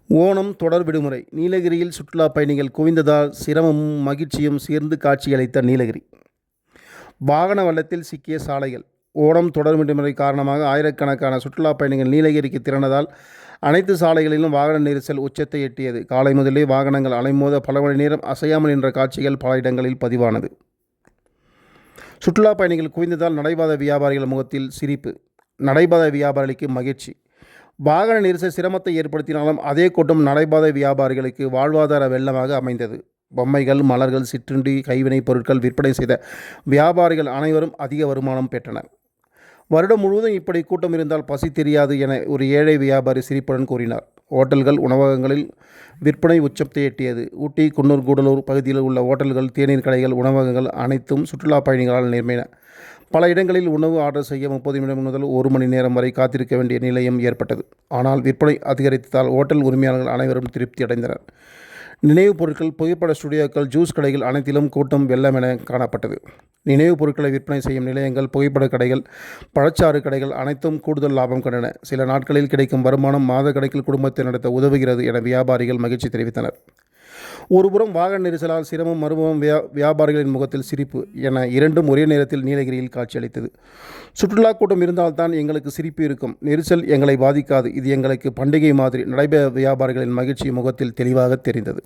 ஓணம் தொடர் விடுமுறை நீலகிரியில் சுற்றுலா பயணிகள் குவிந்ததால் சிரமமும் மகிழ்ச்சியும் சேர்ந்து காட்சியளித்த நீலகிரி. வாகன வெள்ளத்தில் சிக்கிய சாலைகள். ஓணம் தொடர் விடுமுறை காரணமாக ஆயிரக்கணக்கான சுற்றுலா பயணிகள் நீலகிரிக்கு திரண்டதால் அனைத்து சாலைகளிலும் வாகன நெரிசல் உச்சத்தை எட்டியது. காலை முதலே வாகனங்கள் அலைமோத பல மணி நேரம் அசையாமல் நின்ற காட்சிகள் பல இடங்களில் பதிவானது. சுற்றுலா பயணிகள் குவிந்ததால் நடைபாதை வியாபாரிகள் முகத்தில் சிரிப்பு. நடைபாதை வியாபாரிகளுக்கு மகிழ்ச்சி. வாகன நெரிசல் சிரமத்தை ஏற்படுத்தினாலும் அதே கூட்டம் நடைபாதை வியாபாரிகளுக்கு வாழ்வாதார வெள்ளமாக அமைந்தது. பொம்மைகள், மலர்கள், சிற்றுண்டி, கைவினைப் பொருட்கள் விற்பனை செய்த வியாபாரிகள் அனைவரும் அதிக வருமானம் பெற்றனர். வருடம் முழுவதும் இப்படி கூட்டம் இருந்தால் பசி தெரியாது என ஒரு ஏழை வியாபாரி சிரிப்புடன் கூறினார். ஓட்டல்கள், உணவகங்களில் விற்பனை உச்சத்தை எட்டியது. ஊட்டி, குன்னூர், கூடலூர் பகுதியில் உள்ள ஓட்டல்கள், தேநீர் கடைகள், உணவகங்கள் அனைத்தும் சுற்றுலா பயணிகளால் நிரம்பின. பல இடங்களில் உணவு ஆர்டர் செய்ய 30 நிமிடம் முதல் 1 மணி நேரம் வரை காத்திருக்க வேண்டிய நிலையம் ஏற்பட்டது. ஆனால் விற்பனை அதிகரித்ததால் ஓட்டல் உரிமையாளர்கள் அனைவரும் திருப்தி அடைந்தனர். நினைவுப் பொருட்கள், புகைப்பட ஸ்டுடியோக்கள், ஜூஸ் கடைகள் அனைத்திலும் கூட்டம் வெள்ளமென காணப்பட்டது. நினைவுப் பொருட்களை விற்பனை செய்யும் நிலையங்கள், புகைப்பட கடைகள், பழச்சாறு கடைகள் அனைத்தும் கூடுதல் லாபம் கண்டன. சில நாட்களில் கிடைக்கும் வருமானம் மாத கணக்கில் குடும்பத்தை நடத்த உதவுகிறது என வியாபாரிகள் மகிழ்ச்சி தெரிவித்தனர். ஒருபுறம் வாகன நெரிசலால் சிரமம், மறுபுறம் வியாபாரிகளின் முகத்தில் சிரிப்பு என இரண்டும் ஒரே நேரத்தில் நீலகிரியில் காட்சியளித்தது. சுற்றுலா கூட்டம் இருந்தால்தான் எங்களுக்கு சிரிப்பு இருக்கும். நெரிசல் எங்களை பாதிக்காது. இது எங்களுக்கு பண்டிகை மாதிரி. நடைபெற வியாபாரிகளின் மகிழ்ச்சி முகத்தில் தெளிவாக தெரிந்தது.